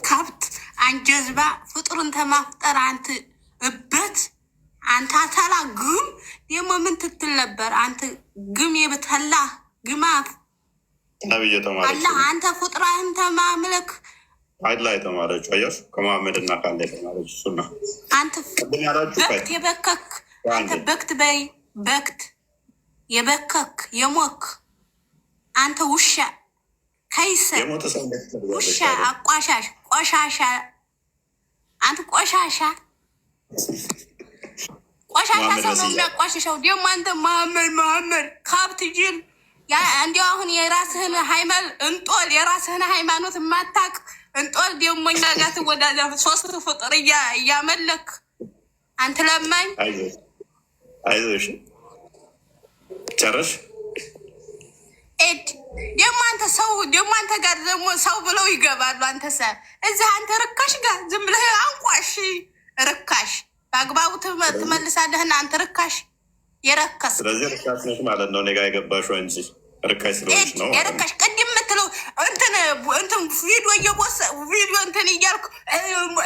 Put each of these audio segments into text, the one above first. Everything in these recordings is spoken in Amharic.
ከብት አንጀዝባ ፍጡርን ተማፍጠር አንተ እበት አንተ አታላ ግም ደግሞ ምን ትትል ነበር? አንተ ግም የብትላ ግማት ነብይ የተማረች አላህ አንተ ፍጡራህን ተማምለክ አይላ የተማረችው አያሽ ከመሐመድ እና ካለ የተማረች ሱና አንተ በክት የበከክ አንተ በክት በይ በክት የበከክ የሞክ አንተ ውሻ ከይሰ ውሻ አቋሻሽ ቆሻሻ አንተ ቆሻሻ ቆሻሻ ሰው ነው የሚያቋሽሸው። ደግሞ አንተ መሐመድ ካብት ጅል ያ እንዲያው አሁን የራስህን ሃይማኖት እንጦል የራስህን ሃይማኖት ማታቅ እንጦል ደግሞ እኛ ጋር ትወዳዛ ሶስት ፍጡር እያመለክ አንተ ለማኝ አይዞሽ ጨረሽ ኤድ ደግሞ አንተ ሰው ደግሞ አንተ ጋር ደግሞ ሰው ብለው ይገባሉ። አንተ ሰ እዛ አንተ ርካሽ ጋር ዝም ብለህ አንቋሽ ርካሽ በአግባቡ ትመልሳለህና አንተ ርካሽ የረከስ ስለዚህ ርካሽ ነሽ ማለት ነው። እኔ ጋር የገባሽው እንጂ ርካሽ ስለሆንሽ ነው። የረካሽ ቅድም የምትለው እንትን ቪዲዮ እየቦሰ ቪዲዮ እንትን እያልኩ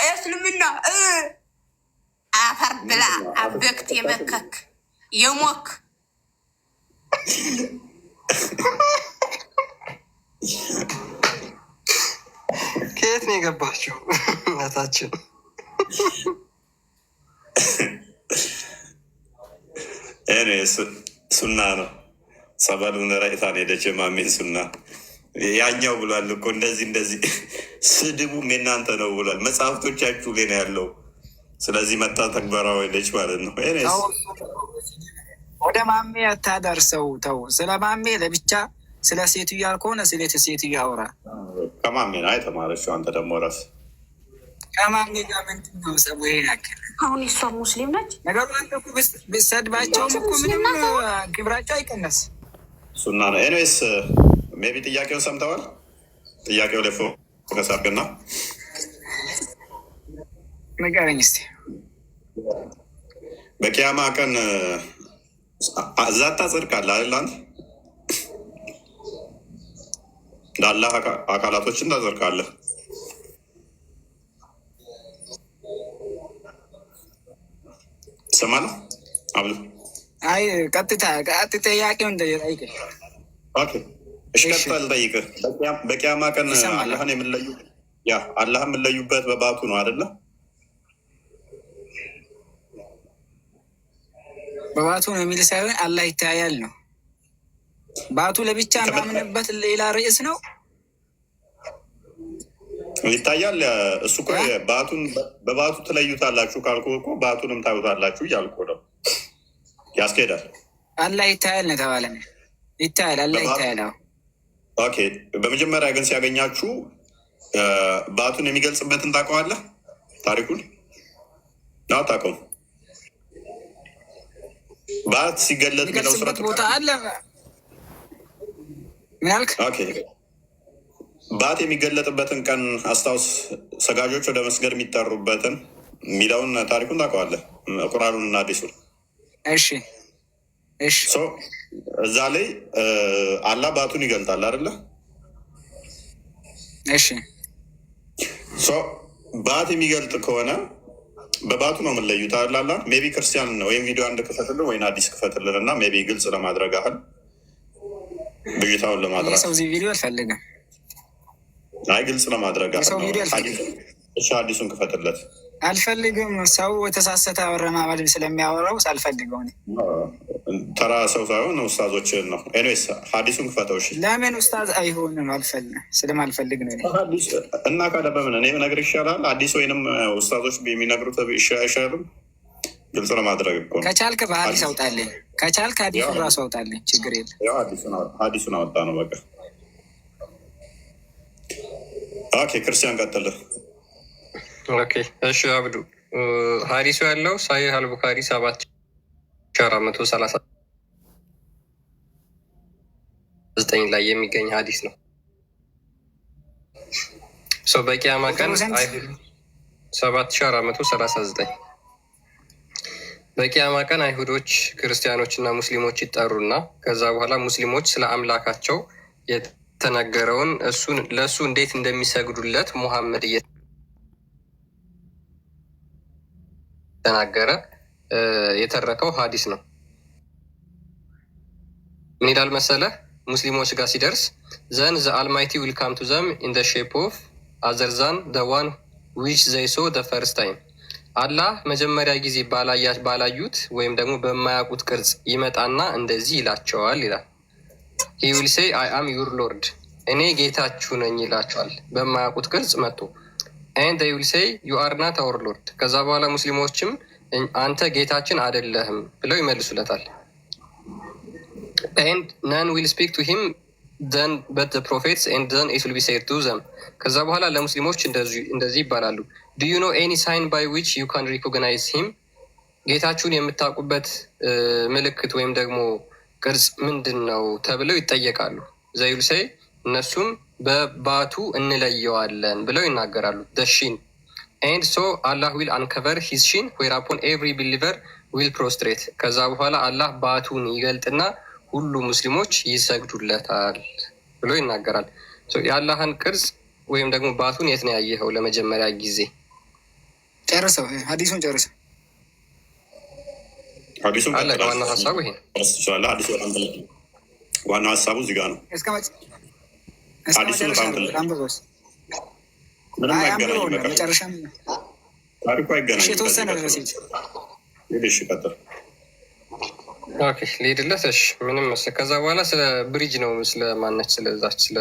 እስልምና አፈር ብላ አበክት የበከክ የሞክ ከየት ነው የገባችው እናታችን? ሱና ነው ሰባሉን ራይታን ሄደች ማሜን ሱና ያኛው ብሏል እኮ እንደዚህ ስድቡም የእናንተ ነው ብሏል። መጽሐፍቶቻችሁ ላይ ነው ያለው። ስለዚህ መጣ ተግባራዊ ሄደች ማለት ነው። ወደ ማሜ አታደርሰው ተው። ስለ ማሜ ለብቻ ስለ ሴትዮዋ ከሆነ ስለ ሴትዮዋ አውራ። ከማሜ ነው የተማረችው። አንተ ደግሞ ራስ ከማሜ ጋር ምንድን ነው ሰው? ይሄ ያክል አሁን እሷ ሙስሊም ነች። ነገሩ አንተ እኮ ብትሰድባቸውም እኮ ምንም ክብራቸው አይቀነስ። ሱና ነው። ኤኒዌይስ ሜቢ ጥያቄውን ሰምተዋል። ጥያቄው ላይ ፎከስ አድርግና ንገረኝ እስኪ። በቂያማ ቀን ዛታ ጽድቃለህ አይደል? አንተ ለአላህ አካላቶችን ታጸድቃለህ። ትሰማለህ? አብዱ አይ ቀጥታ ጥያቄው እንደጠይቅ። ኦኬ እሺ፣ ቀጥታ ልጠይቅህ። በቂያማ ቀን አላህን የምንለዩበት በባቱ ነው አይደለ? በባቱ ነው የሚል ሳይሆን አላህ ይታያል ነው። ባቱ ለብቻ ማምንበት ሌላ ርዕስ ነው። ይታያል እሱ እኮ በባቱ ትለዩታላችሁ ካልኩ እኮ ባቱንም ታዩታላችሁ እያልኩ ነው። ያስኬዳል። አላህ ይታያል ነው ተባለ። ይታያል፣ አላህ ይታያል። ኦኬ። በመጀመሪያ ግን ሲያገኛችሁ ባቱን የሚገልጽበትን ታውቀዋለህ? ታሪኩን ነው አታውቀውም? ባት ሲገለጥ የሚገልጽበት ቦታ አለ። ምን ያልክ? ኦኬ። ባት የሚገለጥበትን ቀን አስታውስ። ሰጋጆች ወደ መስገድ የሚጠሩበትን የሚለውን ታሪኩን ታውቀዋለህ? ቁርአኑን እና አዲሱን። እሺ እሺ። እዛ ላይ አላህ ባቱን ይገልጣል አይደለ? እሺ። ባት የሚገልጥ ከሆነ በባቱ ነው የምንለዩት አላላ። ሜቢ ክርስቲያን ነው ወይም ቪዲዮ አንድ ክፈትልን ወይም አዲስ ክፈትልን እና ሜቢ ግልጽ ለማድረግ አህል ብዥታውን ለማድረግ ሰው እዚህ ቪዲዮ አልፈልግም። አይ ግልጽ ለማድረግ አዲሱን ክፈትለት። አልፈልግም። ሰው የተሳሰተ አወረማመድ ስለሚያወራው አልፈልገው። ተራ ሰው ሳይሆን ኡስታዞችን ነው። ኤኒዌይስ ሀዲሱን ክፈተው። እሺ ለምን ኡስታዝ አይሆንም? ስለማልፈልግ ነው። እና ካለ በምን እኔ ነገር ይሻላል። አዲስ ወይንም ኡስታዞች የሚነግሩት አይሻልም? ግልጽ ለማድረግ እኮ ከቻልክ በሀዲስ አውጣልኝ፣ ከቻልክ ሀዲሱን ራሱ አውጣልኝ። ችግር የለም። ሀዲሱን አወጣ ነው በቃ። ኦኬ ክርስቲያን ቀጥል። ኦኬ እሺ አብዱ ሀዲሱ ያለው ሳሂህ አልቡኻሪ 7439 ላይ የሚገኝ ሀዲስ ነው። በቂያማ ቀን 7439 በቂያማ ቀን አይሁዶች ክርስቲያኖች እና ሙስሊሞች ይጠሩና ከዛ በኋላ ሙስሊሞች ስለ አምላካቸው የተነገረውን ለእሱ እንዴት እንደሚሰግዱለት ሙሐመድ እየተናገረ የተረከው ሀዲስ ነው። ምን ይላል መሰለህ? ሙስሊሞች ጋር ሲደርስ ዘን ዘ አልማይቲ ዊል ካም ቱ ዘም ኢን ዘ ሼፕ ኦፍ አዘር ዛን ዘ ዋን ዊች ዘይ ሶ ዘ ፈርስት ታይም። አላህ መጀመሪያ ጊዜ ባላዩት ወይም ደግሞ በማያውቁት ቅርጽ ይመጣና እንደዚህ ይላቸዋል ይላል። ሂ ዊል ሴይ አይ አም ዩር ሎርድ፣ እኔ ጌታችሁ ነኝ ይላቸዋል በማያውቁት ቅርጽ መጥቶ። ኤንድ ዜይ ዊል ሴይ ዩ አር ናት አወር ሎርድ፣ ከዛ በኋላ ሙስሊሞችም አንተ ጌታችን አይደለህም ብለው ይመልሱለታል። ኤንድ ነን ዊል ስፒክ ቱ ሂም ዘን በት ዘ ፕሮፌትስ ኤንድ ዘን ኢት ዊል ቢ ሴድ ቱ ዘም፣ ከዛ በኋላ ለሙስሊሞች እንደዚህ ይባላሉ። ዱ ዩ ኖ ኤኒ ሳይን ባይ ዊች ዩ ካን ሪኮግናይዝ ሂም፣ ጌታችሁን የምታውቁበት ምልክት ወይም ደግሞ ቅርጽ ምንድን ነው ተብለው ይጠየቃሉ። ዘይ ዊል ሴይ፣ እነሱም በባቱ እንለየዋለን ብለው ይናገራሉ። ሺን ኤንድ ሶ አላህ ዊል አንከቨር ሂዝ ሺን ዌር አፖን ኤቭሪ ቢሊቨር ዊል ፕሮስትሬት፣ ከዛ በኋላ አላህ ባቱን ይገልጥና ሁሉ ሙስሊሞች ይሰግዱለታል ብሎ ይናገራል። የአላህን ቅርጽ ወይም ደግሞ ባቱን የት ነው ያየኸው ለመጀመሪያ ጊዜ? ጨርሰው ሀዲሱን ጨርሰው። ዋናው ሀሳቡ ይሄ ነው። ዋናው ሀሳቡ እዚህ ጋር ነው። ምንም አይገናኝም። ታሪኩ አይገናኝም። የተወሰነ ድረስ ሊሄድለት ምንም መስለህ። ከዛ በኋላ ስለ ብሪጅ ነው ስለ ማነች ስለዛች ስለ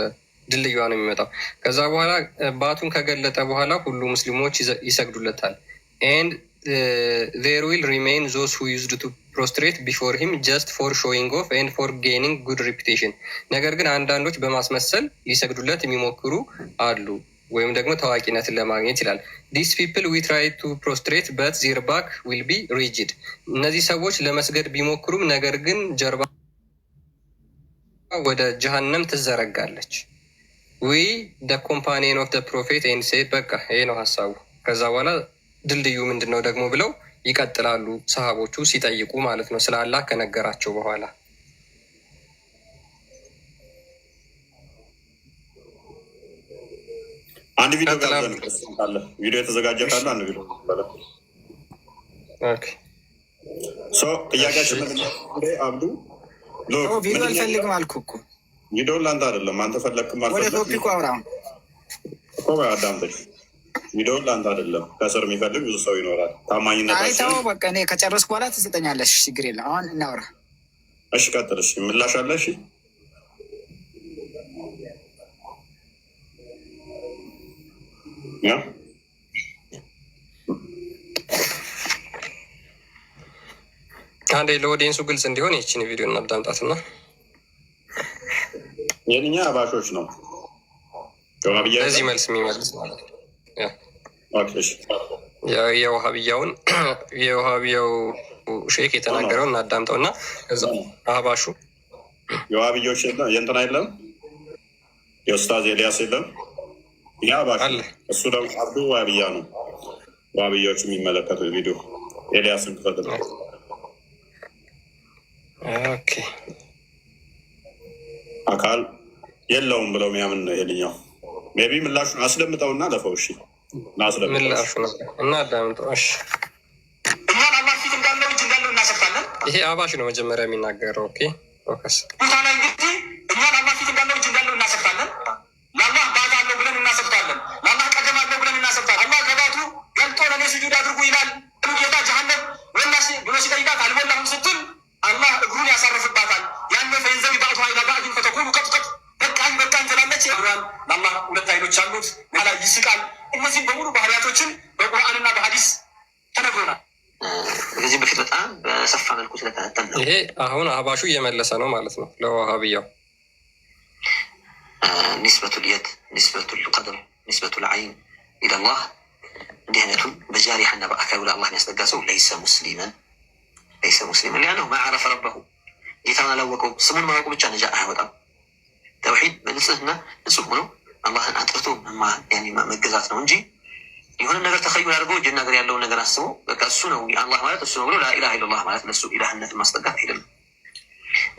ድልድዩዋ ነው የሚመጣው። ከዛ በኋላ ባቱን ከገለጠ በኋላ ሁሉ ሙስሊሞች ይሰግዱለታል። ኤንድ ዜር ዊል ሪሜን ዞስ ሁ ዩዝድ ቱ ፕሮስትሬት ቢፎር ሂም ጀስት ፎር ሾዊንግ ኦፍ ኤንድ ፎር ጌኒንግ ጉድ ሬፑቴሽን። ነገር ግን አንዳንዶች በማስመሰል ሊሰግዱለት የሚሞክሩ አሉ፣ ወይም ደግሞ ታዋቂነትን ለማግኘት ይላል። ዲስ ፒፕል ዊ ትራይ ቱ ፕሮስትሬት በት ዜር ባክ ዊል ቢ ሪጂድ። እነዚህ ሰዎች ለመስገድ ቢሞክሩም ነገር ግን ጀርባ ወደ ጀሃነም ትዘረጋለች። ዊ ደ ኮምፓኒየን ኦፍ ደ ፕሮፌት ኤንድ ሴድ፣ በቃ ይሄ ነው ሀሳቡ። ከዛ በኋላ ድልድዩ ምንድን ነው ደግሞ ብለው ይቀጥላሉ ሰሃቦቹ ሲጠይቁ ማለት ነው፣ ስለ አላህ ከነገራቸው በኋላ። አንድ ቪዲዮ ካለ ቪዲዮ የተዘጋጀ ካለ አንድ ቪዲዮ ጥያቄያችን አብዱ ቪዲዮ አልፈልግም አልኩ እኮ። ቪዲዮ ለአንተ አይደለም፣ አንተ ፈለግክም ወደ ቶፒኩ አውራ እኮ አዳምጠኝ። ቪዲዮ ለአንተ አይደለም፣ ከስር የሚፈልግ ብዙ ሰው ይኖራል። ታማኝነት አይተው በቃ እኔ ከጨረስኩ በኋላ ትሰጠኛለሽ፣ ችግር የለም። አሁን እናውራ። እሺ ቀጥል። እሺ ምላሽ አለ? እሺ አንዴ ለኦዲየንሱ ግልጽ እንዲሆን ይችን ቪዲዮ እናዳምጣትና የኛ አባሾች ነው ለዚህ መልስ የሚመልስ ማለት ነው። የውሃብያው ሼክ የተናገረው እናዳምጠው እና እዛ አህባሹ የውሃብያዎች የእንትና የለም የኡስታዝ ኤልያስ የለም ያ አባሹ እሱ ደግሞ አብዱ ዋሃብያ ነው። ዋሃብያዎች የሚመለከቱ ቪዲዮ ኤልያስን ክፈት ነው። ኦኬ አካል የለውም ብለው የሚያምን የልኛው ሜቢ ምላሹን አስደምጠውና ለፈው። እሺ ምላሹ ነው እና አዳምጠው። እሺ እኛን አላህ ፊት እንዳለው እጅ እንዳለው እናሰብታለን። ይሄ አባሽ ነው መጀመሪያ የሚናገረው። ኦኬ ፎከስ ቦታ ላይ እንግዲህ እኛን አላህ ፊት እንዳለው እጅ እንዳለው እናሰብታለን። ለአላህ ባት አለው ብለን እናሰብታለን። ለአላህ ቀደም አለው ብለን እናሰብታለን። አላህ ከባቱ ገልጦ ለእኔ ስጁድ አድርጉ ይላል። ጌታ ጀሃነም ወላሲ ብሎ ሲጠይቃት አልበላሁም ስትል አላህ እግሩን ያሳርፍባታል። ያነ ፈንዘብ ባቱ ሀይላ ጋግን ፈተኩሉ ቀጥቀጥ በቃኝ በቃኝ ትላለች። እግሯን ለአላህ ሁለት አይኖች አሉት፣ ላ ይስቃል። እነዚህም በሙሉ ባህሪያቶችን በቁርአንና በሀዲስ ተነግሮናል። ከዚህ በፊት በጣም በሰፋ መልኩ ስለተነተን ነው። ይሄ አሁን አህባሹ እየመለሰ ነው ማለት ነው ለዋሃብያው። ኒስበቱ ልየድ፣ ኒስበቱ ልቀድር፣ ኒስበቱ ልዓይን ኢለላህ እንዲህ አይነቱን በጃሪሐና በአካሉ ለአላህ የሚያስጠጋ ሰው ለይሰ ሙስሊመን ሊያነሁ ማዕረፈ ረበሁ ጌታን አላወቀው። ስሙን ማወቁ ብቻ ነጃ አያወጣም። ተውሒድ በንጽህና ንጹህ ሆነው አላህን አጥርቶ መገዛት ነው እንጂ የሆነ ነገር ተኸዩል አድርጎ እጅና እግር ያለውን ነገር አስቦ በቃ እሱ ነው አላህ ማለት እሱ ነው ብሎ ላኢላሃ ኢለላህ ማለት ለሱ ኢላህነትን ማስጠጋት አይደለም።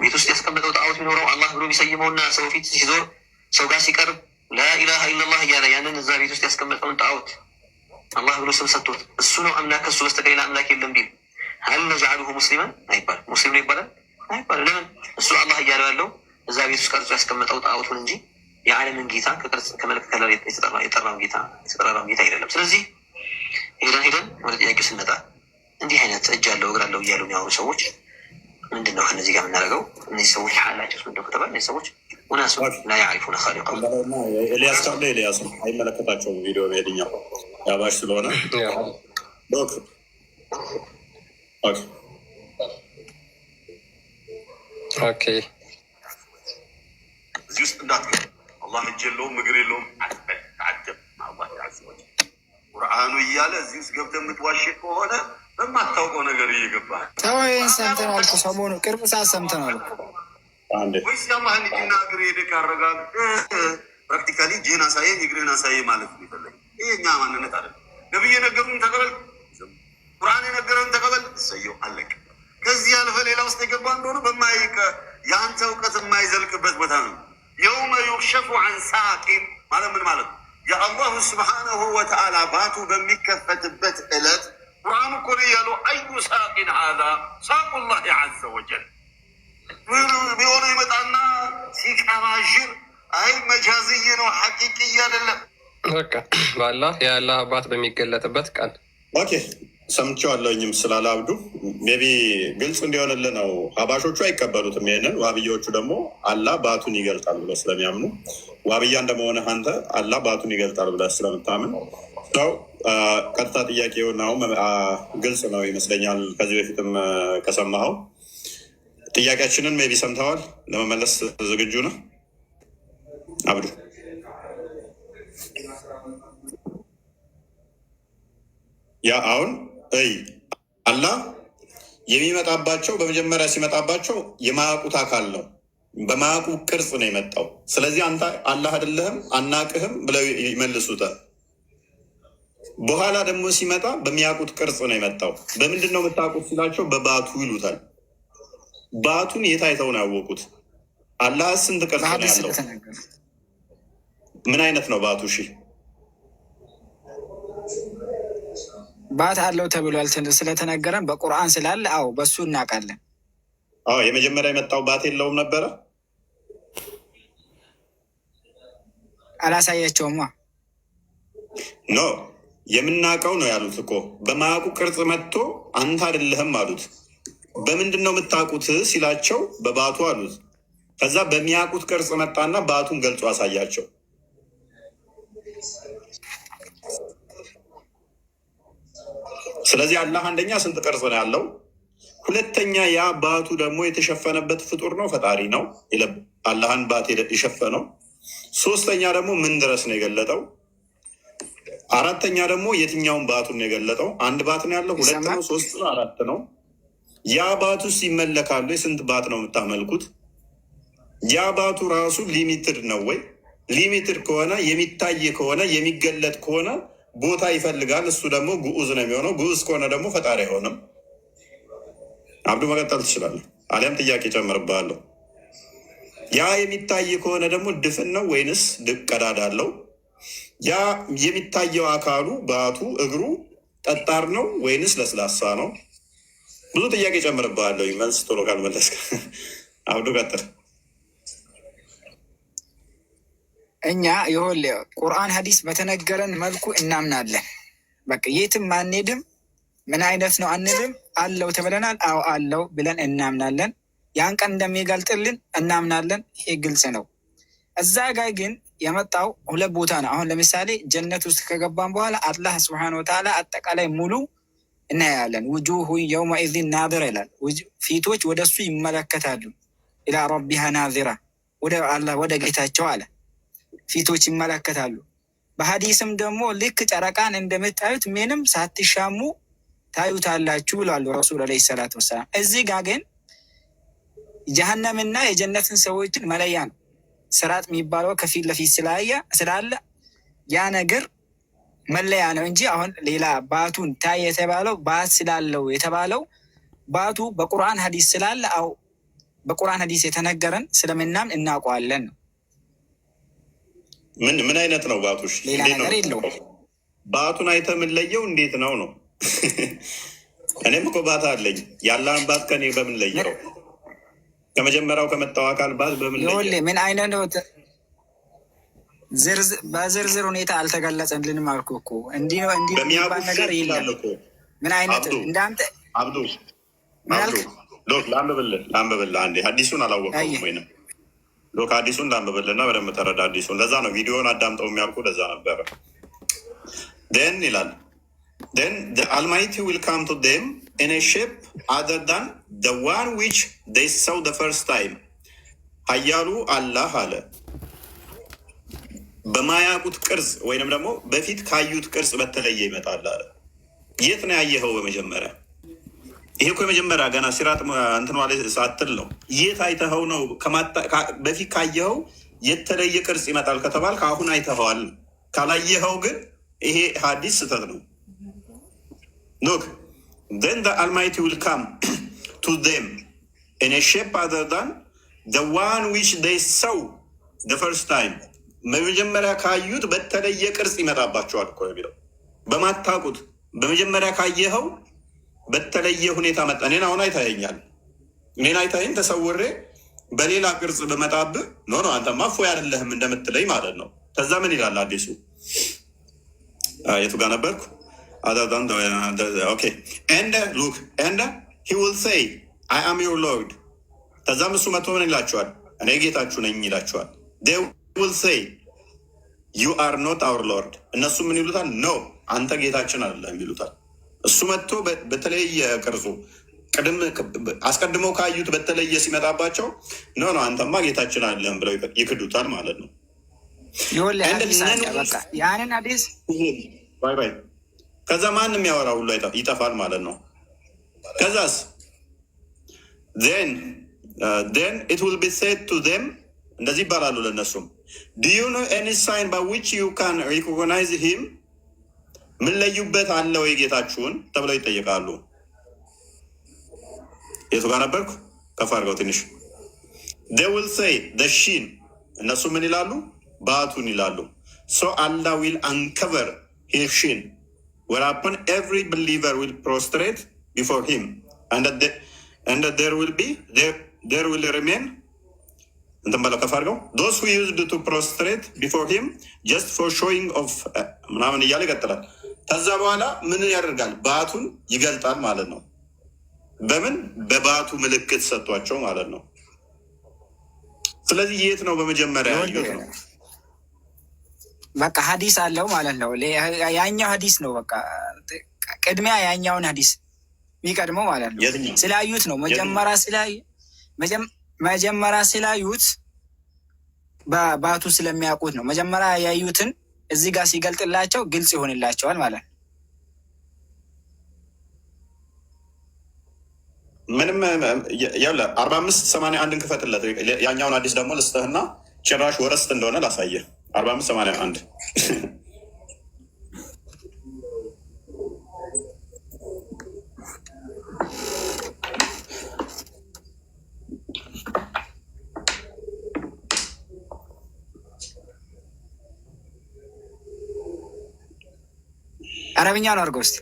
ቤት ውስጥ ያስቀመጠው ጣዖት ቢኖረው አላህ ብሎ ቢሰይመውና ሰው ፊት ሲዞር ሰው ጋር ሲቀርብ ላኢላሃ ኢለላህ እያለ ያንን እዛ ቤት ውስጥ ያስቀመጠውን ጣዖት አላህ ብሎ ስም ሰጥቶት እሱ ነው አምላክ ከሱ በስተቀር ሌላ አምላክ የለም ቢል ሀል ነጅዐሉሁ ሙስሊማን አይባልም። ሙስሊም ነው ይባላል አይባልም። ለምን? እሱ አላህ እያለው ያለው እዛ ቤት ውስጥ ቀርጾ ያስቀመጠው ጣዖቱን እንጂ የዓለምን ጌታ ከቅርጽ ከመልክ ከለር የጠራውን ጌታ አይደለም። ስለዚህ ሄደን ወደ ጥያቄው ስንመጣ እንዲህ አይነት እጅ አለው እግር አለው እያሉ የሚያወሩ ሰዎች ምንድን ነው ከእነዚህ ጋር የምናደርገው? እነዚህ ሰዎች ሓላቸው ምንድነው ከተባለ እነዚህ ሰዎች ኡናሱ ላ ያዕሪፉነ ኻሊቀሁም። ኤልያስ ካለ ኤልያስ አይመለከታቸውም። ቪዲዮ ሄድኛው ያባሽ ስለሆነ ኦኬ እዚህ ውስጥ እንዳትገባ። አላህ እጅ የለውም እግር የለውም ተዓጀብ ቁርአኑ እያለ እዚህ ውስጥ ገብተህ የምትዋሽ ከሆነ በማታውቀው ነገር እየገባህ ተወይን። ሰምተናል እኮ ሰሞኑን ቅርብ ሰዓት ሰምተናል እኮ ወይስ የአላህን እጅና እግር ሄደህ ካረጋግ ፕራክቲካሊ እጅህን አሳየኝ እግርህን አሳየኝ ማለት ነው ይፈለግ። ይሄ እኛ ማንነት አለ። ነቢይ የነገሩን ተቀበል፣ ቁርአን የነገረን ተቀበል፣ እሰየው አለቅ። ከዚህ ያልፈ ሌላ ውስጥ የገባ እንደሆነ በማይቀ የአንተ እውቀት የማይዘልቅበት ቦታ ነው። የውመ ዩክሸፉ አን ሳቂን ማለት ምን ማለት ነው? የአላሁ ስብሓነሁ ወተዓላ ባቱ በሚከፈትበት ዕለት ቁርአኑ እኮ ነው ያለው አዩ ሳቂን ሀዛ ሳቁላህ ዐዘ ወጀል ቢሆነ ይመጣና ሲቀባዥር አይ መጃዝይ ነው ሐቂቅይ አይደለም። በቃ በአላህ የአላህ አባት በሚገለጥበት ቀን ኦኬ ሰምቼዋለሁኝም ስላለ አብዱ ሜቢ ግልጽ እንዲሆንልን ነው። ሀባሾቹ አይቀበሉትም ይሄንን። ዋብያዎቹ ደግሞ አላህ ባቱን ይገልጣል ብሎ ስለሚያምኑ ዋብያ እንደመሆነ አንተ አላህ ባቱን ይገልጣል ብለህ ስለምታምን ሰው ቀጥታ ጥያቄው ነው ግልጽ ነው ይመስለኛል። ከዚህ በፊትም ከሰማኸው ጥያቄያችንን ሜቢ ሰምተዋል። ለመመለስ ዝግጁ ነው አብዱ? ያ አሁን አላህ የሚመጣባቸው በመጀመሪያ ሲመጣባቸው የማያውቁት አካል ነው። በማያውቁ ቅርጽ ነው የመጣው። ስለዚህ አንተ አላህ አይደለህም አናቅህም ብለው ይመልሱታል። በኋላ ደግሞ ሲመጣ በሚያውቁት ቅርጽ ነው የመጣው። በምንድን ነው የምታውቁት ሲላቸው በባቱ ይሉታል። ባቱን የት አይተው ነው ያወቁት? አላህ ስንት ቅርጽ ነው ያለው? ምን አይነት ነው ባቱ? እሺ ባት አለው ተብሏል ስለተነገረን በቁርአን ስላለ አዎ በሱ እናውቃለን። አዎ የመጀመሪያ የመጣው ባት የለውም ነበረ። አላሳያቸውማ ኖ የምናውቀው ነው ያሉት እኮ። በማያውቁ ቅርጽ መጥቶ አንተ አይደለህም አሉት። በምንድን ነው የምታውቁት ሲላቸው በባቱ አሉት። ከዛ በሚያውቁት ቅርጽ መጣና ባቱን ገልጾ አሳያቸው። ስለዚህ አላህ አንደኛ ስንት ቅርጽ ነው ያለው? ሁለተኛ ያ ባቱ ደግሞ የተሸፈነበት ፍጡር ነው፣ ፈጣሪ ነው አላህን ባት የሸፈነው። ሶስተኛ ደግሞ ምን ድረስ ነው የገለጠው? አራተኛ ደግሞ የትኛውን ባቱን ነው የገለጠው? አንድ ባት ነው ያለው? ሁለት ነው? ሶስት ነው? አራት ነው? ያ ባቱ ይመለካሉ? ስንት ባት ነው የምታመልኩት? ያ ባቱ ራሱ ሊሚትድ ነው ወይ? ሊሚትድ ከሆነ የሚታይ ከሆነ የሚገለጥ ከሆነ ቦታ ይፈልጋል። እሱ ደግሞ ግዑዝ ነው የሚሆነው። ግዑዝ ከሆነ ደግሞ ፈጣሪ አይሆንም። አብዱ መቀጠል ትችላለህ፣ አሊያም ጥያቄ ጨምርብሃለሁ። ያ የሚታይ ከሆነ ደግሞ ድፍን ነው ወይንስ ቀዳዳ አለው? ያ የሚታየው አካሉ ባቱ እግሩ ጠጣር ነው ወይንስ ለስላሳ ነው? ብዙ ጥያቄ ጨምርብሃለሁ። መልስ ቶሎ ካልመለስክ አብዱ ቀጥል። እኛ ይኸውልህ ቁርአን ሀዲስ በተነገረን መልኩ እናምናለን። በቃ የትም አንሄድም። ምን አይነት ነው አንልም። አለው ተብለናል። አዎ አለው ብለን እናምናለን። ያን ቀን እንደሚገልጥልን እናምናለን። ይሄ ግልጽ ነው። እዛ ጋር ግን የመጣው ሁለት ቦታ ነው። አሁን ለምሳሌ ጀነት ውስጥ ከገባን በኋላ አላህ ስብሐነ ወተዓላ አጠቃላይ ሙሉ እናያለን። ውጁሁ የውመኢዚን ናዚራ ይላል። ፊቶች ወደ እሱ ይመለከታሉ። ኢላ ረቢሃ ናዚራ፣ ወደ አላህ ወደ ጌታቸው አለ ፊቶች ይመለከታሉ። በሀዲስም ደግሞ ልክ ጨረቃን እንደምታዩት ምንም ሳትሻሙ ታዩታላችሁ ብሏሉ ረሱል ዓለይሂ ሰላቱ ወሰላም። እዚህ ጋር ግን ጀሀነምና የጀነትን ሰዎችን መለያ ነው። ስራጥ የሚባለው ከፊት ለፊት ስላለ ያ ነገር መለያ ነው እንጂ አሁን ሌላ ባቱን ታይ የተባለው ባት ስላለው የተባለው ባቱ በቁርአን ሀዲስ ስላለ አው በቁርአን ሀዲስ የተነገረን ስለምናምን እናውቀዋለን ነው። ምን አይነት ነው ባቱሽ? ሌላ ነገር የለውም። ባቱን አይተህ የምንለየው እንዴት ነው ነው? እኔም እኮ ባት አለኝ። ያለህን ባት ከኔ በምን ለየው? ከመጀመሪያው ከመጣው አካል ባት በምን ለየው? ምን አይነት ነው? በዝርዝር ሁኔታ አልተገለጸልንም አልኩህ እኮ። እንዲህ ነው እንዲህ የሚባል ነገር የለም። ምን አይነት እንዳንተ አብዱ ላንብብልህ አንዴ። ሀዲሱን አላወቀውም ወይንም ሀዲሱን ላንብብልህና በደንብ ተረዳ ሀዲሱን። ለዛ ነው ቪዲዮን አዳምጠው የሚያልኩ ለዛ ነበረ። ን ይላል Then the Almighty will come to them in a shape other than the one which they saw the first time. ኃያሉ አላህ አለ በማያውቁት ቅርጽ ወይንም ደግሞ በፊት ካዩት ቅርጽ በተለየ ይመጣል አለ። የት ነው ያየኸው? በመጀመሪያ ይሄ እኮ የመጀመሪያ ገና ሲራጥ እንትን ማለት ሳትል ነው። የት አይተኸው ነው? በፊት ካየኸው የተለየ ቅርጽ ይመጣል ከተባል ከአሁን አይተኸዋል። ካላየኸው ግን ይሄ ሀዲስ ስህተት ነው። Look, then the Almighty will come to them in a shape other than the one which they saw the first time. በመጀመሪያ ካዩት በተለየ ቅርጽ ይመጣባቸዋል እኮ የሚለው። በማታውቁት በመጀመሪያ ካየኸው በተለየ ሁኔታ መጣ። እኔን አሁን አይታየኛል። እኔን አይታየኝ ተሰውሬ በሌላ ቅርጽ በመጣብህ ኖ አንተማ እፎይ አይደለህም እንደምትለኝ ማለት ነው። ከዛ ምን ይላል አዲሱ? የቱ ጋር ነበርኩ? Okay. And look, and he will say, I am your Lord. ከዛም እሱ መጥቶ ምን ይላቸዋል? እኔ ጌታችሁ ነኝ ይላቸዋል። They will say, you are not our Lord. እነሱ ምን ይሉታል? No, አንተ ጌታችን አይደለም ይሉታል። እሱ መጥቶ በተለየ ቅርጹ አስቀድመው ካዩት በተለየ ሲመጣባቸው ኖ አንተማ ጌታችን አይደለም ብለው ይክዱታል ማለት ነው። ያንን አዲስ ባይ ከዛ ማንም ያወራ ሁሉ ይጠፋል ማለት ነው። ከዛስ then it will be said to them እንደዚህ ይባላሉ ለእነሱም do you know any sign by which you can recognize him? ምን ለዩበት አለው የጌታችሁን ተብለው ይጠየቃሉ። የቱ ጋር ነበርኩ? ከፍ አድርገው ትንሽ they will say the shin እነሱ ምን ይላሉ? ባቱን ይላሉ። so Allah will uncover his shin whereupon every believer will prostrate before him and there will remain እንትን በለው ከፍ አድርገው those who used to prostrate before him just for showing of ምናምን እያለ ይቀጥላል። ከዛ በኋላ ምን ያደርጋል? ባቱን ይገልጣል ማለት ነው። በምን በባቱ ምልክት ሰጥቷቸው ማለት ነው። ስለዚህ የት ነው በመጀመሪያ ያዩት ነው? በቃ ሀዲስ አለው ማለት ነው። ያኛው ሀዲስ ነው። በቃ ቅድሚያ ያኛውን ሀዲስ የሚቀድመው ማለት ነው። ስላዩት ነው። መጀመሪያ ስላዩት በባቱ ስለሚያውቁት ነው። መጀመሪያ ያዩትን እዚህ ጋር ሲገልጥላቸው ግልጽ ይሆንላቸዋል ማለት ነው። ምንም ያለ 4581 ክፈትለት። ያኛውን አዲስ ደግሞ ልስጥህና ጭራሽ ወረስት እንደሆነ ላሳየህ። 4581 አረብኛውን አድርገው እስኪ።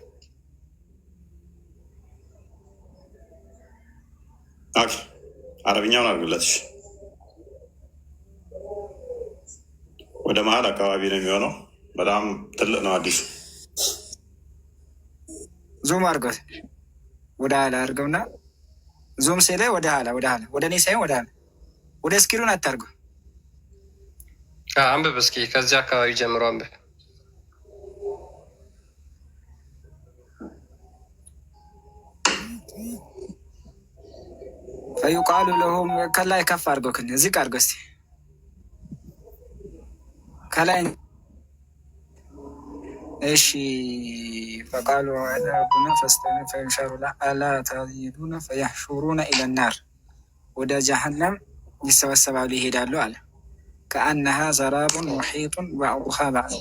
አረብኛውን አድርግለት። ወደ መሀል አካባቢ ነው የሚሆነው። በጣም ትልቅ ነው አዲሱ። ዙም አድርገው ወደ ኋላ አድርገውና ዙም ሲል ወደ ኋላ ወደ እኔ ሳይሆን ወደ ኋላ ወደ እስክሪን አታርገው። አንብብ እስኪ ከዚህ አካባቢ ጀምሮ አንብብ። ፈዩቃሉ ለሁም ከላይ ከፍ አድርገው ዝቅ አድርገው እስኪ ከላይ እሺ። ፈቃሉ አላቡነ ፈስተነ ፈንሸሩላ አላ ተዚዱነ ፈያሕሹሩነ ኢለናር ወደ ጀሀነም ይሰበሰባሉ ይሄዳሉ አለ። ከአነሃ ሰራቡን ሙሒጡን ባዕዱሃ ባዕድ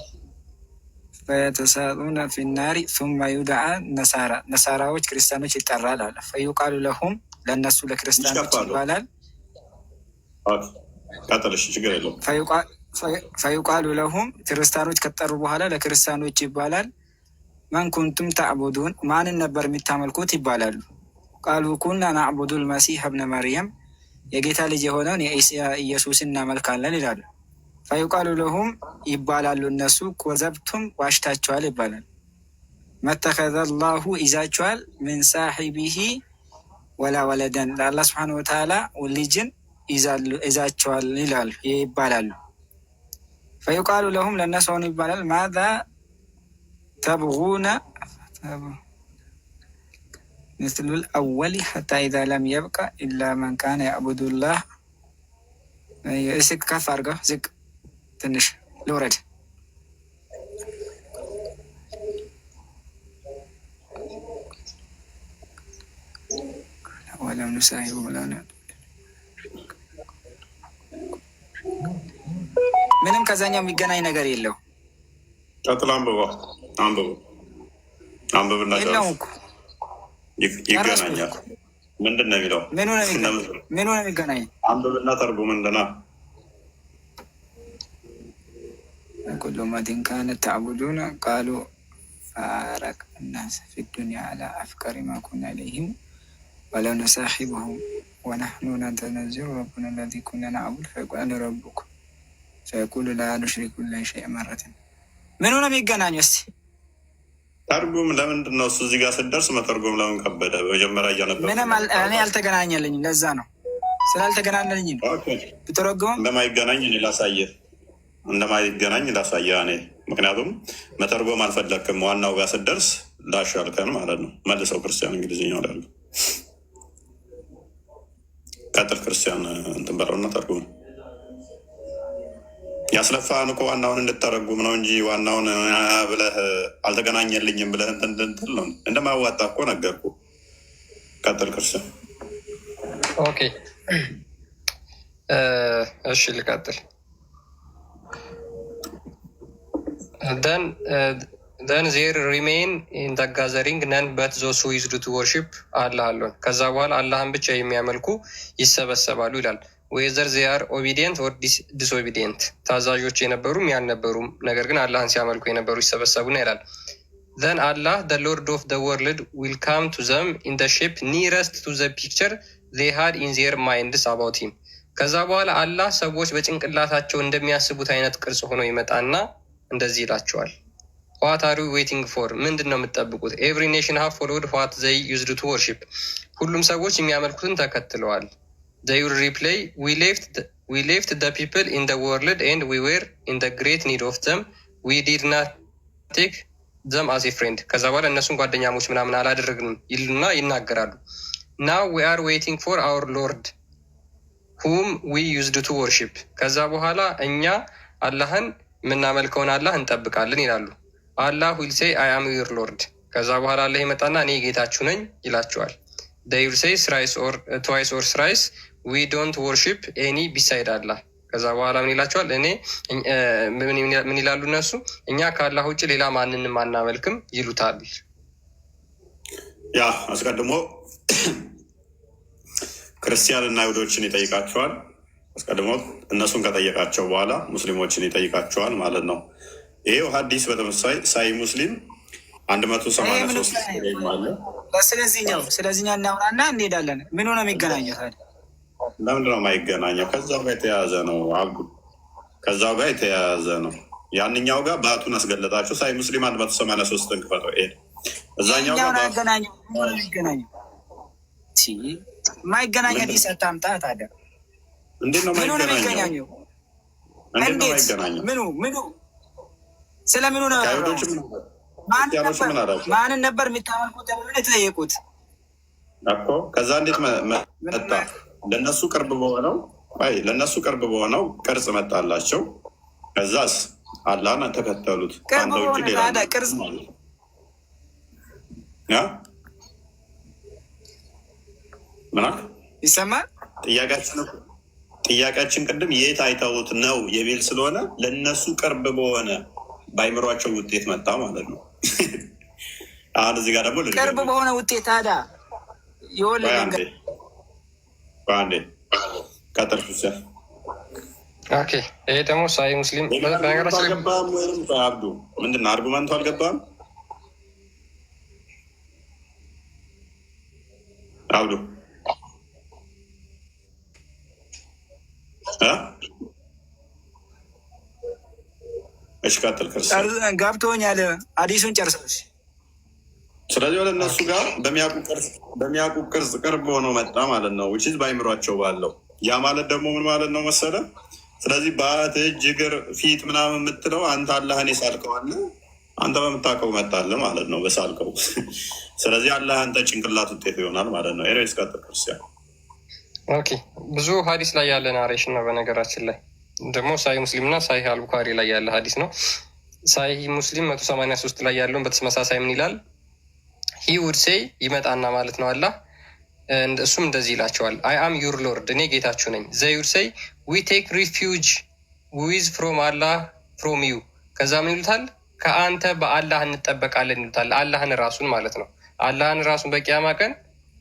ፈየተሳጡነ ፊናሪ ሱመ ዩድዓ ነሳራ ነሳራዎች ክርስቲያኖች ይጠራል አለ። ፈዩቃሉ ለሁም ለእነሱ ለክርስቲያኖች ይባላል። ፈዩቃሉ ለሁም ክርስቲያኖች ከጠሩ በኋላ ለክርስቲያኖች ይባላል መን ኩንቱም ተዕቡዱን ማንን ነበር የሚታመልኩት ይባላሉ። ቃሉ ኩና ናዕቡዱ ልመሲሕ እብነ መርየም የጌታ ልጅ የሆነውን ኢየሱስን እናመልካለን ይላሉ። ፈዩቃሉ ለሁም ይባላሉ እነሱ ኮዘብቱም ዋሽታችኋል ይባላል። መተኸዘ ላሁ ይዛችኋል ምን ሳሒቢሂ ወላ ወለደን ለአላህ ስብሓነ ወተዓላ ልጅን ይዛችኋል ይላሉ ይባላሉ። ፈዩቃሉ ለሁም ለእነሱ ሆኑ ይባላል ማዛ ተብጉነ ምስሉ ልአወሊ ሐታ ኢዛ ለም የብቀ ኢላ መን ካነ ያዕቡዱላህ። እስክ ከፍ አድርገው ዝቅ ትንሽ ልውረድ። ወለም ንሳሂቡ ምንም ከዛኛው የሚገናኝ ነገር የለው። ቀጥል፣ አንብብና የለውም እኮ ይገናኛል። ምንድን ነው የሚለው? ምኑ ነው የሚገናኝ? አንብብና ተርጉም። ምንድነው? ኩሉ መቲን ካነት ተዕቡዱነ ቃሉ ፋረቅ ናስ ፊ ዱንያ አላ አፍቀሪ ማ ኩና ኢለይሂም ወለው ነሳሒቡሁም ወነሕኑ ነተነዘሉ ረቡና ለዚ ኩና ነዕቡድ ፈየቁሉ ረቡኩም ፈየቁሉ ላ ኑሽሪኩ ቢላሂ ሸይአን መረትን። ምኑ ነው የሚገናኙ? እስኪ ተርጉም። ለምንድን ነው እሱ እዚህ ጋር ስደርስ መተርጎም ለምን ከበደ? መጀመሪያ እያነበብኩ ምንም እኔ አልተገናኘልኝም። ለዛ ነው ስላልተገናኘልኝ ነው ብተረጉም እንደማይገናኝ ላሳየ እኔ ምክንያቱም መተርጎም አልፈለግክም። ዋናው ጋር ስደርስ ላሻልከን ማለት ነው። መልሰው ክርስቲያን እንግሊዝኛ ወዳለ ቀጥል። ክርስቲያን እንትን በለውና ተርጉም። ያስለፋህን እኮ ዋናውን እንድተረጉም ነው እንጂ ዋናውን ብለህ አልተገናኘልኝም ብለህ እንትን ነው እንደማያዋጣ እኮ ነገርኩህ። ቀጥል ክርስቲያን። ኦኬ እሺ ልቀጥል። then there remain in the gathering none but those who used to worship አላህ አሉን። ከዛ በኋላ አላህን ብቻ የሚያመልኩ ይሰበሰባሉ ይላል። whether they are obedient or disobedient ታዛዦች የነበሩም ያልነበሩም ነገር ግን አላህን ሲያመልኩ የነበሩ ይሰበሰቡና ይላል። then Allah the Lord of the world will come to them in the shape nearest to the picture they had in their minds about him። ከዛ በኋላ አላህ ሰዎች በጭንቅላታቸው እንደሚያስቡት አይነት ቅርጽ ሆኖ ይመጣና እንደዚህ ይላቸዋል። what are you waiting for? ምንድን ነው የምትጠብቁት? every nation have followed what they used to worship። ሁሉም ሰዎች የሚያመልኩትን ተከትለዋል። they will reply we left the people in the world and we were in the great need of them we did not take them as a friend። ከዛ በኋላ እነሱን ጓደኛሞች ምናምን አላደረግንም ይሉና ይናገራሉ። now we are waiting for our Lord whom we used to worship። ከዛ በኋላ እኛ አላህን የምናመልከውን አላህ እንጠብቃለን ይላሉ። አላህ will say I am your Lord። ከዛ በኋላ አላህ ይመጣና እኔ ጌታችሁ ነኝ ይላቸዋል። they will say twice or thrice we don't worship any beside Allah። ከዛ በኋላ ምን ይላቸዋል? ምን ይላሉ እነሱ? እኛ ከአላህ ውጭ ሌላ ማንንም አናመልክም ይሉታል። ያ አስቀድሞ ክርስቲያንና አይሁዶችን ይጠይቃቸዋል። አስቀድሞ እነሱን ከጠየቃቸው በኋላ ሙስሊሞችን ይጠይቃቸዋል ማለት ነው። ይሄው ሀዲስ በተመሳይ ሳይ ሙስሊም 183 አለ። ስለዚህኛው እናውራና እንሄዳለን። ምኑ ነው የሚገናኘው ታዲያ? ለምንድን ነው የማይገናኘው? ከዛው ጋር የተያያዘ ነው። ከዛው ጋር የተያያዘ ነው። ያንኛው ጋር ባቱን አስገለጣቸው። ሳይ ሙስሊም 183 እንክፈተው። ይሄ እዛኛው ጋር ማይገናኘው ዲስ አታምጣ ታዲያ። እንዴት ነው የማይገናኘው? ምኑ ስለምኑ ነው? ማንን ነበር የሚታመልኩት የተጠየቁት እኮ። ከዛ እንዴት መጣ? ለእነሱ ቅርብ በሆነው ቅርጽ መጣላቸው። ከዛስ አላህን ተከተሉት። አንተ ውጭ ሌላ ቅርጽ ምናምን ይሰማል። ጥያቄያችን ቅድም የት አይተውት ነው የሚል ስለሆነ ለእነሱ ቅርብ በሆነ በአይምሯቸው ውጤት መጣ ማለት ነው። አሁን እዚህ ጋር ደግሞ ቅርብ በሆነ ውጤት ታዲያ አንዴ ቀጥር ኦኬ ይሄ ደግሞ ሳይ ሙስሊም በነገራችን አልገባም ወይም አብዱ ምንድን ነው አርጉመንቱ አልገባም። አብዱ እሺ ቀጥል። ክርስቲያን ገብቶኛል። አዲሱን ጨርሰሽ። ስለዚህ ወደ እነሱ ጋር በሚያውቁ ቅርጽ ቅርብ ሆኖ መጣ ማለት ነው። ውችዝ ባይምሯቸው ባለው ያ ማለት ደግሞ ምን ማለት ነው መሰለ? ስለዚህ ባት እጅ እግር ፊት ምናምን የምትለው አንተ አላህን የሳልከዋለ አንተ በምታውቀው መጣለ ማለት ነው በሳልከው። ስለዚህ አላህ አንተ ጭንቅላት ውጤት ይሆናል ማለት ነው። ኤሬስ ቀጥል ክርስቲያን። ኦኬ ብዙ ሀዲስ ላይ ያለ ናሬሽን ነው። በነገራችን ላይ ደግሞ ሳሂ ሙስሊም እና ሳሂ አልቡካሪ ላይ ያለ ሀዲስ ነው። ሳሂ ሙስሊም 183 ላይ ያለውን በተመሳሳይ ምን ይላል? ሂ ውድ ሴይ ይመጣና ማለት ነው አላህ እሱም እንደዚህ ይላቸዋል። አይ አም ዩር ሎርድ እኔ ጌታችሁ ነኝ። ዘ ዩድ ሴይ ዊ ቴክ ሪፊውጅ ዊዝ ፍሮም አላህ ፍሮም ዩ። ከዛ ምን ይሉታል? ከአንተ በአላህ እንጠበቃለን ይሉታል። አላህን ራሱን ማለት ነው። አላህን ራሱን በቂያማ ቀን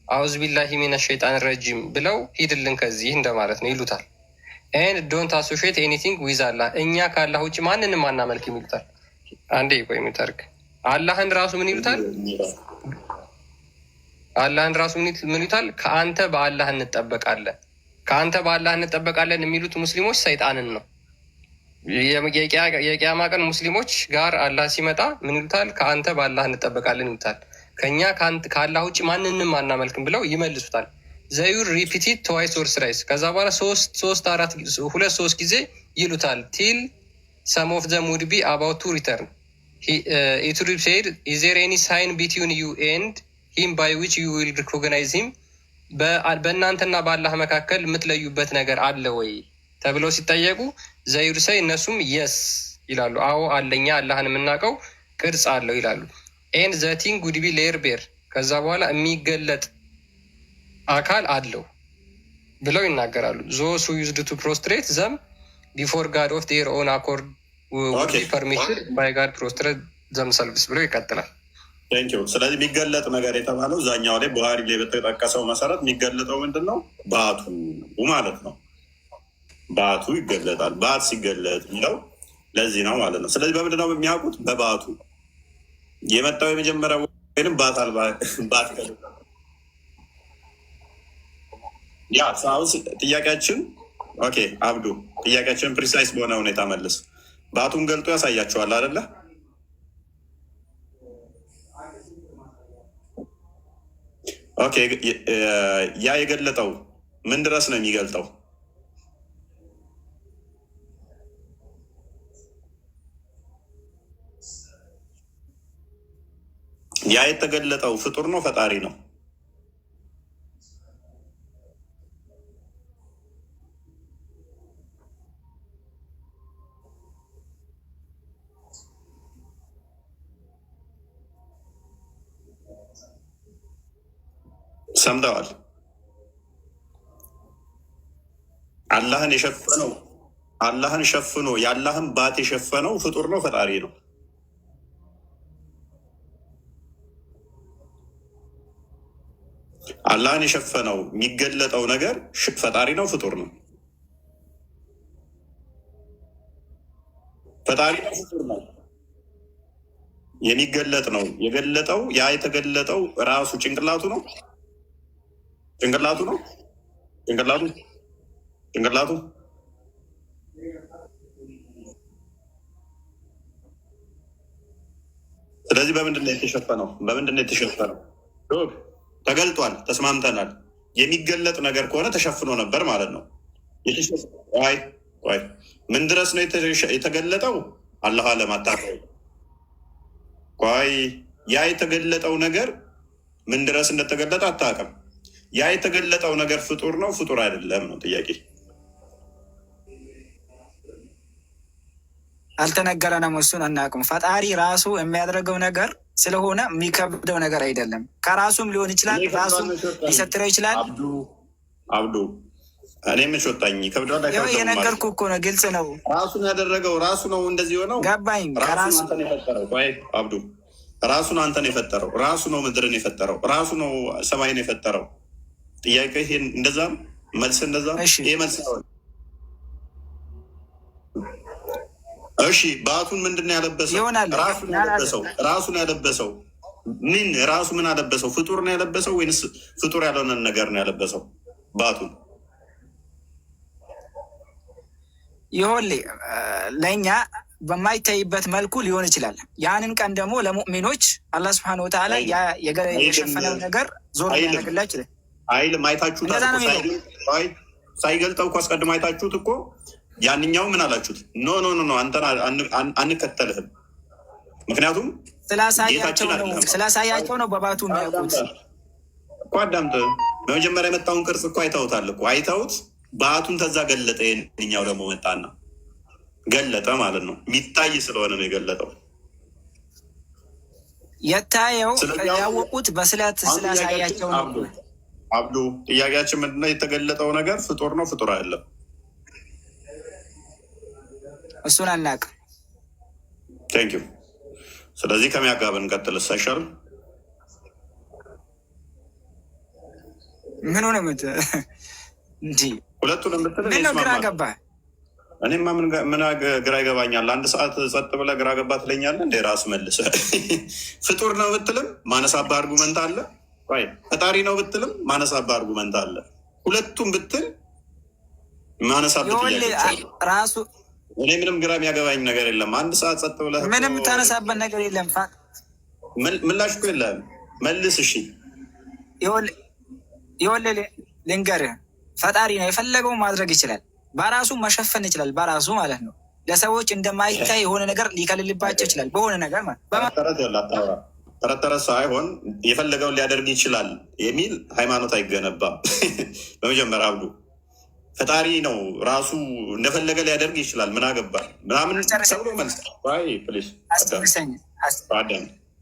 አውዝ ቢላሂ ሚነ ሸይጣን ረጂም ብለው ሂድልን ከዚህ እንደማለት ነው ይሉታል። ኤንድ ዶንት አሶሺየት ኤኒቲንግ ዊዝ አላህ እኛ ከአላህ ውጭ ማንንም አናመልክም ይሉታል። አንዴ ቆይ የሚታርክ አላህን ራሱ ምን ይሉታል? አላህን ራሱ ምን ይሉታል? ከአንተ በአላህ እንጠበቃለን። ከአንተ በአላህ እንጠበቃለን የሚሉት ሙስሊሞች ሰይጣንን ነው። የቂያማ ቀን ሙስሊሞች ጋር አላህ ሲመጣ ምን ይሉታል? ከአንተ በአላህ እንጠበቃለን ይሉታል። ከእኛ ከአላህ ውጭ ማንንም አናመልክም ብለው ይመልሱታል። ዘዩር ሪፒቲድ ትዋይስ ኦር ስራይስ ከዛ በኋላ ሁለት ሶስት ጊዜ ይሉታል። ቲል ሰም ኦፍ ዘም ውድ ቢ አባውት ቱ ሪተርን ኢት ውድ ሴድ ኢዝ ዜር ኤኒ ሳይን ቢትዊን ዩ ኤንድ ሂም ባይ ዊች ዩ ዊል ሪኮግናይዝ ሂም በእናንተና በአላህ መካከል የምትለዩበት ነገር አለ ወይ ተብለው ሲጠየቁ ዘይድ ሳይ እነሱም የስ ይላሉ። አዎ አለኛ አላህን የምናውቀው ቅርጽ አለው ይላሉ። ኤንድ ዘቲንግ ውድ ቢ ሌየር ቤር ከዛ በኋላ የሚገለጥ አካል አለው ብለው ይናገራሉ። ዞስ ሁ ዩዝድ ቱ ፕሮስትሬት ዘም ቢፎር ጋድ ኦፍ ዴር ኦን አኮርድ ውድ ቢ ፐርሚትድ ባይ ጋድ ፕሮስትሬት ዘም ሰልቭስ ብለው ይቀጥላል። ቴንኪው። ስለዚህ የሚገለጥ ነገር የተባለው እዛኛው ላይ ቡሃሪ ላይ በተጠቀሰው መሰረት የሚገለጠው ምንድን ነው? ባቱ ማለት ነው። ባቱ ይገለጣል። ባት ሲገለጥ የሚለው ለዚህ ነው ማለት ነው። ስለዚህ በምንድን ነው የሚያውቁት? በባቱ የመጣው የመጀመሪያ ወይም ባት አልባ ባት ያ ሳውስ ጥያቄያችን ኦኬ አብዱ ጥያቄያችን ፕሪሳይስ በሆነ ሁኔታ መልስ። ባቱን ገልጦ ያሳያቸዋል አይደለ? ኦኬ ያ የገለጠው ምን ድረስ ነው የሚገልጠው? ያ የተገለጠው ፍጡር ነው ፈጣሪ ነው? ሰምተዋል? አላህን የሸፈነው አላህን ሸፍኖ የአላህን ባት የሸፈነው ፍጡር ነው ፈጣሪ ነው? አላህን የሸፈነው የሚገለጠው ነገር ፈጣሪ ነው ፍጡር ነው? ፈጣሪ ነው ፍጡር ነው? የሚገለጥ ነው የገለጠው ያ የተገለጠው ራሱ ጭንቅላቱ ነው? ጭንቅላቱ ነው? ጭንቅላቱ ስለዚህ በምንድን ነው የተሸፈነው? ተገልጧል፣ ተስማምተናል። የሚገለጥ ነገር ከሆነ ተሸፍኖ ነበር ማለት ነው። ምን ድረስ ነው የተገለጠው? አላህ ለማታቀው ያ የተገለጠው ነገር ምን ድረስ እንደተገለጠ አታውቅም። ያ የተገለጠው ነገር ፍጡር ነው ፍጡር አይደለም ነው ጥያቄ። አልተነገረንም፣ እሱን አናውቅም። ፈጣሪ ራሱ የሚያደርገው ነገር ስለሆነ የሚከብደው ነገር አይደለም። ከራሱም ሊሆን ይችላል፣ ራሱም ሊሰትረው ይችላል። አብዱ እኔ ምን ወጣኝ? ከብዷል። የነገርኩህ እኮ ነው፣ ግልጽ ነው። ራሱን ያደረገው ራሱ ነው። እንደዚህ ሆነው ገባኝ። ራሱን አንተን የፈጠረው አብዱ፣ ራሱን አንተን የፈጠረው ራሱ ነው። ምድርን የፈጠረው ራሱ ነው። ሰማይን የፈጠረው ጥያቄ ይሄን እንደዛ መልስ እንደዛ ይሄ መልስ ነው። እሺ ባቱን ምንድን ያለበሰው? ራሱን ያለበሰው ምን ራሱ ምን አለበሰው? ፍጡር ነው ያለበሰው ወይንስ ፍጡር ያልሆነን ነገር ነው ያለበሰው? ባቱን ይሆን ለእኛ በማይታይበት መልኩ ሊሆን ይችላል። ያንን ቀን ደግሞ ለሙእሚኖች አላህ ስብሐነ ወተዓላ የሸፈነው ነገር ዞር ያደርግላችሁ ይችላል። አይልም። አይታችሁት ሳይገልጠው እኮ አስቀድሞ አይታችሁት እኮ ያንኛው ምን አላችሁት? ኖ ኖ ኖ አንተን አንከተልህም። ምክንያቱም ስላሳያቸው ነው በባቱ የሚያውቁት እኮ። አዳምጥ። በመጀመሪያ የመጣውን ቅርጽ እኮ አይተውታል እኮ። አይተውት ባቱን ተዛ ገለጠ። የኛው ደግሞ መጣና ገለጠ ማለት ነው። የሚታይ ስለሆነ ነው የገለጠው። የታየው ያወቁት በስለት ስላሳያቸው ነው። አብዱ ጥያቄያችን ምንድነው? የተገለጠው ነገር ፍጡር ነው ፍጡር አይደለም? እሱን አናውቅም። ቴንኪው። ስለዚህ ከሚያጋብን እንቀጥል አይሻልም? ምን ሆነ እንዲህ ሁለቱን ምትል ግራ ገባ። እኔማ ምን ግራ ይገባኛል? አንድ ሰዓት ጸጥ ብለህ ግራ ገባ ትለኛለህ እንዴ? ራስ መልሰህ ፍጡር ነው ብትልም ማነሳባ አርጉመንት አለ። ፈጣሪ ነው ብትልም ማነሳባ አርጉመንት አለ። ሁለቱም ብትል ማነሳበት ራሱ እኔ ምንም ግራ የሚያገባኝ ነገር የለም። አንድ ሰዓት ጸጥ ብለህ ምንም ታነሳበት ነገር የለም። ምላሽ እኮ የለም። መልስ። እሺ ይኸውልህ ልንገርህ፣ ፈጣሪ ነው የፈለገውን ማድረግ ይችላል። በራሱ መሸፈን ይችላል። በራሱ ማለት ነው። ለሰዎች እንደማይታይ የሆነ ነገር ሊከልልባቸው ይችላል። በሆነ ነገር ተረት ሳይሆን የፈለገውን ሊያደርግ ይችላል የሚል ሃይማኖት አይገነባም። በመጀመሪያ አብዱ ፈጣሪ ነው ራሱ እንደፈለገ ሊያደርግ ይችላል። ምን አገባል ምናምን ተብሎ መልስ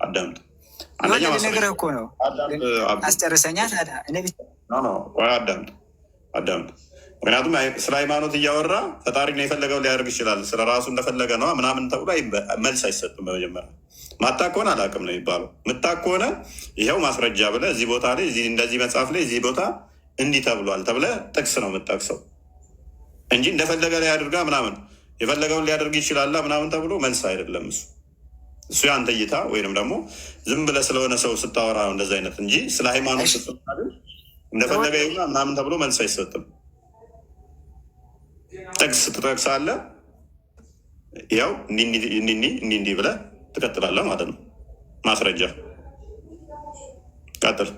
አዳምጥ። ነገር እኮ ነው። አስጨርሰኛ አዳምጥ። ምክንያቱም ስለ ሃይማኖት እያወራ ፈጣሪ ነው የፈለገው ሊያደርግ ይችላል ስለ ራሱ እንደፈለገ ነው ምናምን ተብሎ መልስ አይሰጥም። በመጀመሪያ ማታቅ ከሆነ አላውቅም ነው የሚባለው። ምታቅ ከሆነ ይኸው ማስረጃ ብለህ እዚህ ቦታ ላይ እንደዚህ መጽሐፍ ላይ እዚህ ቦታ እንዲህ ተብሏል ተብለህ ጥቅስ ነው የምጠቅሰው እንጂ እንደፈለገ ላይ አድርጋ ምናምን የፈለገውን ሊያደርግ ይችላል ምናምን ተብሎ መልስ አይደለም። እሱ የአንተ እይታ ወይንም ደግሞ ዝም ብለህ ስለሆነ ሰው ስታወራ ነው እንደዚ አይነት እንጂ ስለ ሃይማኖት ስትናገር እንደፈለገ ይሁን ምናምን ተብሎ መልስ አይሰጥም። ጥቅስ ትጠቅሳለህ፣ ያው እንዲህ ብለህ ትቀጥላለህ ማለት ነው። ማስረጃ ቀጥል።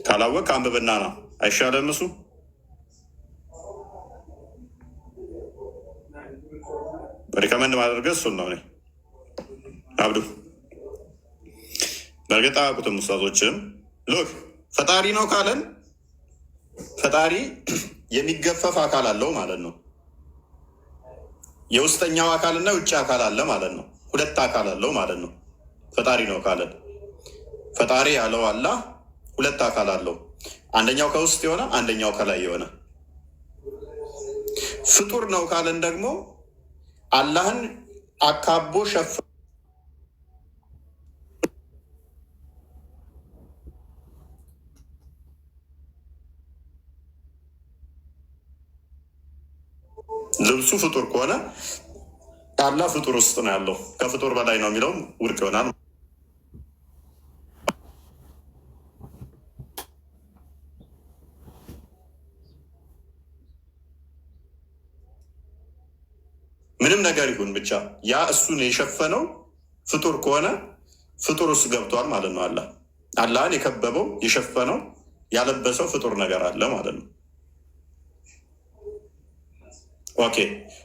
ካላወቅ አንብብና ነው አይሻልም? እሱ ሪከመንድ ማድረገ እሱን ነው። እኔ አብዱ በእርግጥ አያውቁትም ውስታዞችም። ሎክ ፈጣሪ ነው ካለን ፈጣሪ የሚገፈፍ አካል አለው ማለት ነው። የውስጠኛው አካልና የውጭ አካል አለ ማለት ነው። ሁለት አካል አለው ማለት ነው። ፈጣሪ ነው ካለን ፈጣሪ ያለው አላህ ሁለት አካል አለው። አንደኛው ከውስጥ የሆነ አንደኛው ከላይ የሆነ። ፍጡር ነው ካለን ደግሞ አላህን አካቦ ሸፍ ልብሱ ፍጡር ከሆነ አላህ ፍጡር ውስጥ ነው ያለው። ከፍጡር በላይ ነው የሚለውም ውድቅ ይሆናል። ምንም ነገር ይሁን ብቻ ያ እሱን የሸፈነው ፍጡር ከሆነ ፍጡር ውስጥ ገብቷል ማለት ነው። አላህን የከበበው የሸፈነው ያለበሰው ፍጡር ነገር አለ ማለት ነው። ኦኬ፣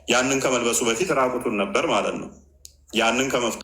ያንን ከመልበሱ በፊት ራቁቱን ነበር ማለት ነው። ያንን ከመፍጠ